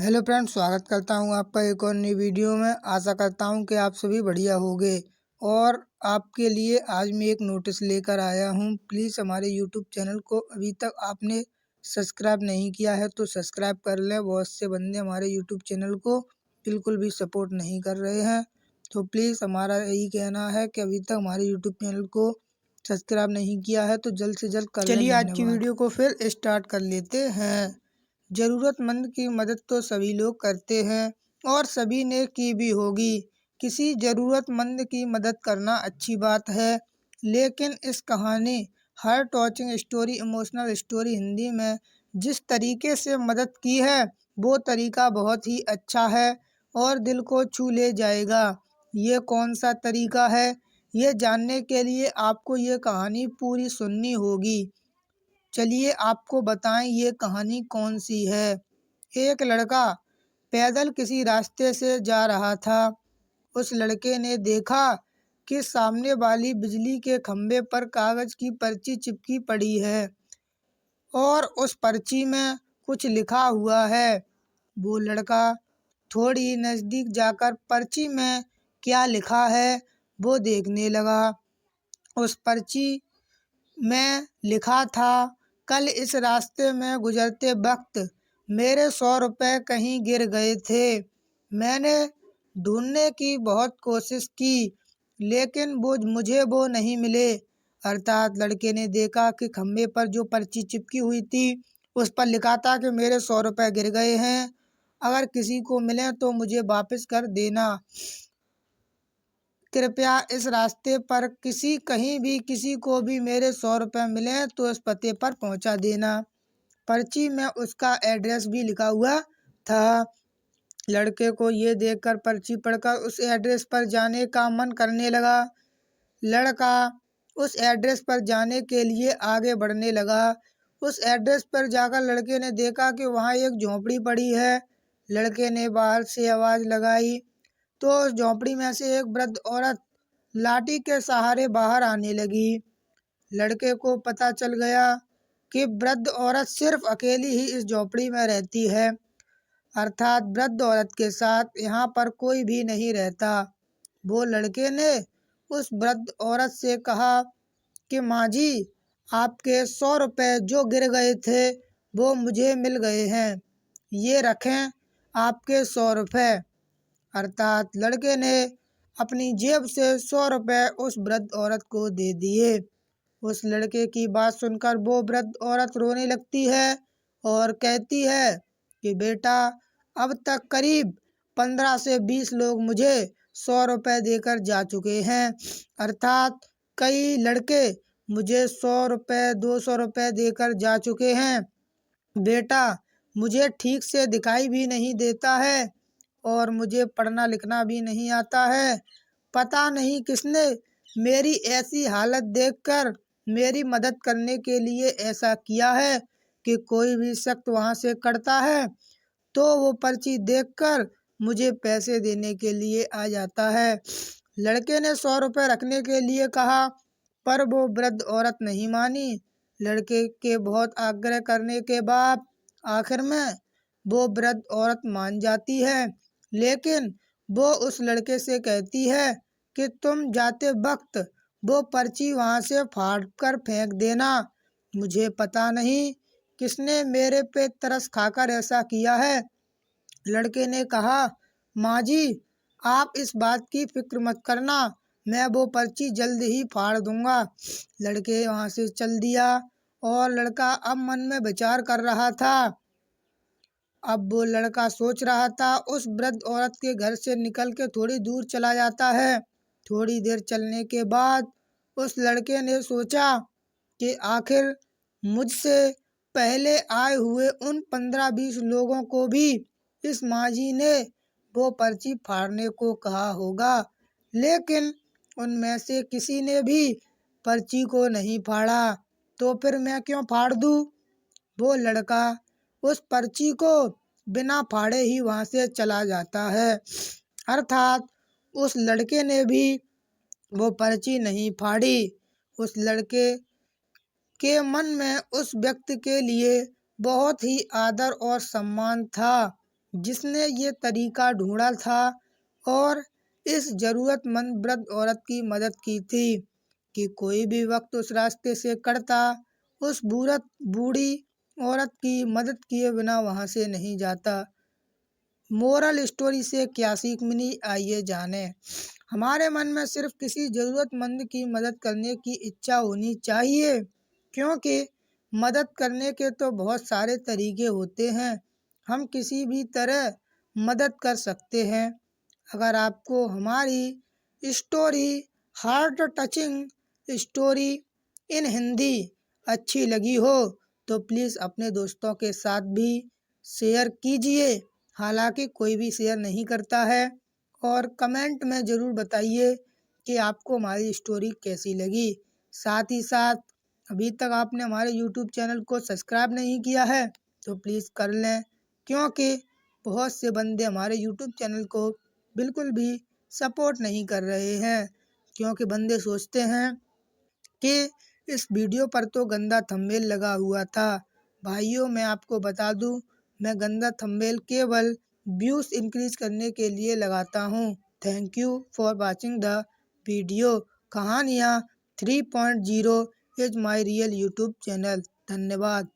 Hello friends, स्वागत करता हूं आपका एक और नई वीडियो में। आशा करता हूं कि आप सभी बढ़िया होंगे। और आपके लिए आज मैं एक नोटिस लेकर आया हूं। प्लीज़ हमारे यूट्यूब चैनल को अभी तक आपने सब्सक्राइब नहीं किया है तो सब्सक्राइब कर लें। बहुत से बंदे हमारे यूट्यूब चैनल को बिल्कुल भी सपोर्ट नहीं कर रहे हैं, तो प्लीज़ हमारा यही कहना है कि अभी तक हमारे यूट्यूब चैनल को सब्सक्राइब नहीं किया है तो जल्द से जल्द कर लें। चलिए आज की वीडियो को फिर स्टार्ट कर लेते हैं। जरूरतमंद की मदद तो सभी लोग करते हैं और सभी ने की भी होगी। किसी जरूरतमंद की मदद करना अच्छी बात है, लेकिन इस कहानी हर touching story, emotional story Hindi में जिस तरीके से मदद की है वो तरीका बहुत ही अच्छा है और दिल को छू ले जाएगा। ये कौन सा तरीका है, ये जानने के लिए आपको ये कहानी पूरी सुननी होगी। चलिए आपको बताएं ये कहानी कौन सी है। एक लड़का पैदल किसी रास्ते से जा रहा था। उस लड़के ने देखा कि सामने वाली बिजली के खंभे पर कागज की पर्ची चिपकी पड़ी है और उस पर्ची में कुछ लिखा हुआ है। वो लड़का थोड़ी नजदीक जाकर पर्ची में क्या लिखा है वो देखने लगा। उस पर्ची में लिखा था, कल इस रास्ते में गुजरते वक्त मेरे 100 रुपये कहीं गिर गए थे। मैंने ढूंढने की बहुत कोशिश की, लेकिन वो नहीं मिले। अर्थात लड़के ने देखा कि खम्भे पर जो पर्ची चिपकी हुई थी उस पर लिखा था कि मेरे 100 रुपये गिर गए हैं, अगर किसी को मिले तो मुझे वापस कर देना। कृपया इस रास्ते पर कहीं भी किसी को भी मेरे 100 रुपये मिले तो इस पते पर पहुंचा देना। पर्ची में उसका एड्रेस भी लिखा हुआ था। लड़के को ये देखकर पर्ची पढ़कर उस एड्रेस पर जाने का मन करने लगा। लड़का उस एड्रेस पर जाने के लिए आगे बढ़ने लगा। उस एड्रेस पर जाकर लड़के ने देखा कि वहाँ एक झोंपड़ी पड़ी है। लड़के ने बाहर से आवाज़ लगाई तो उस झोंपड़ी में से एक वृद्ध औरत लाठी के सहारे बाहर आने लगी। लड़के को पता चल गया कि वृद्ध औरत सिर्फ अकेली ही इस झोंपड़ी में रहती है, अर्थात वृद्ध औरत के साथ यहाँ पर कोई भी नहीं रहता। वो लड़के ने उस वृद्ध औरत से कहा कि माँ जी, आपके 100 रुपये जो गिर गए थे वो मुझे मिल गए हैं, ये रखें आपके 100 रुपये। अर्थात लड़के ने अपनी जेब से 100 रुपये उस वृद्ध औरत को दे दिए। उस लड़के की बात सुनकर वो वृद्ध औरत रोने लगती है और कहती है कि बेटा, अब तक करीब 15 से 20 लोग मुझे 100 रुपये देकर जा चुके हैं, अर्थात कई लड़के मुझे 100 रुपये 200 रुपये देकर जा चुके हैं। बेटा, मुझे ठीक से दिखाई भी नहीं देता है और मुझे पढ़ना लिखना भी नहीं आता है। पता नहीं किसने मेरी ऐसी हालत देखकर मेरी मदद करने के लिए ऐसा किया है कि कोई भी शख्स वहाँ से करता है तो वो पर्ची देखकर मुझे पैसे देने के लिए आ जाता है। लड़के ने 100 रुपये रखने के लिए कहा, पर वो वृद्ध औरत नहीं मानी। लड़के के बहुत आग्रह करने के बाद आखिर में वो वृद्ध औरत मान जाती है, लेकिन वो उस लड़के से कहती है कि तुम जाते वक्त वो पर्ची वहाँ से फाड़ कर फेंक देना। मुझे पता नहीं किसने मेरे पे तरस खाकर ऐसा किया है। लड़के ने कहा, माँ जी, आप इस बात की फिक्र मत करना, मैं वो पर्ची जल्द ही फाड़ दूंगा। लड़के वहाँ से चल दिया और लड़का अब मन में विचार कर रहा था। अब वो लड़का सोच रहा था उस वृद्ध औरत के घर से निकल के थोड़ी दूर चला जाता है। थोड़ी देर चलने के बाद उस लड़के ने सोचा कि आखिर मुझसे पहले आए हुए उन 15-20 लोगों को भी इस माँझी ने वो पर्ची फाड़ने को कहा होगा, लेकिन उनमें से किसी ने भी पर्ची को नहीं फाड़ा, तो फिर मैं क्यों फाड़ दूँ। वो लड़का उस पर्ची को बिना फाड़े ही वहाँ से चला जाता है। अर्थात उस लड़के ने भी वो पर्ची नहीं फाड़ी। उस लड़के के मन में उस व्यक्ति के लिए बहुत ही आदर और सम्मान था। जिसने ये तरीका ढूंढा था और इस ज़रूरतमंद वृद्ध औरत की मदद की थी कि कोई भी वक्त उस रास्ते से कटता, उस बूढ़ी औरत की मदद किए बिना वहां से नहीं जाता। मोरल स्टोरी से क्या सीख मिली, आइए जाने। हमारे मन में सिर्फ किसी ज़रूरतमंद की मदद करने की इच्छा होनी चाहिए, क्योंकि मदद करने के तो बहुत सारे तरीके होते हैं। हम किसी भी तरह मदद कर सकते हैं। अगर आपको हमारी story, heart touching story in Hindi अच्छी लगी हो तो प्लीज़ अपने दोस्तों के साथ भी शेयर कीजिए। हालांकि कोई भी शेयर नहीं करता है। और कमेंट में ज़रूर बताइए कि आपको हमारी स्टोरी कैसी लगी। साथ ही साथ अभी तक आपने हमारे यूट्यूब चैनल को सब्सक्राइब नहीं किया है तो प्लीज़ कर लें, क्योंकि बहुत से बंदे हमारे यूट्यूब चैनल को बिल्कुल भी सपोर्ट नहीं कर रहे हैं, क्योंकि बंदे सोचते हैं कि इस वीडियो पर तो गंदा थंबनेल लगा हुआ था। भाइयों, मैं आपको बता दूं, मैं गंदा थंबनेल केवल व्यूज़ इंक्रीज करने के लिए लगाता हूं। Thank you for watching the video. कहानियाँ 3.0 is my real YouTube channel. धन्यवाद।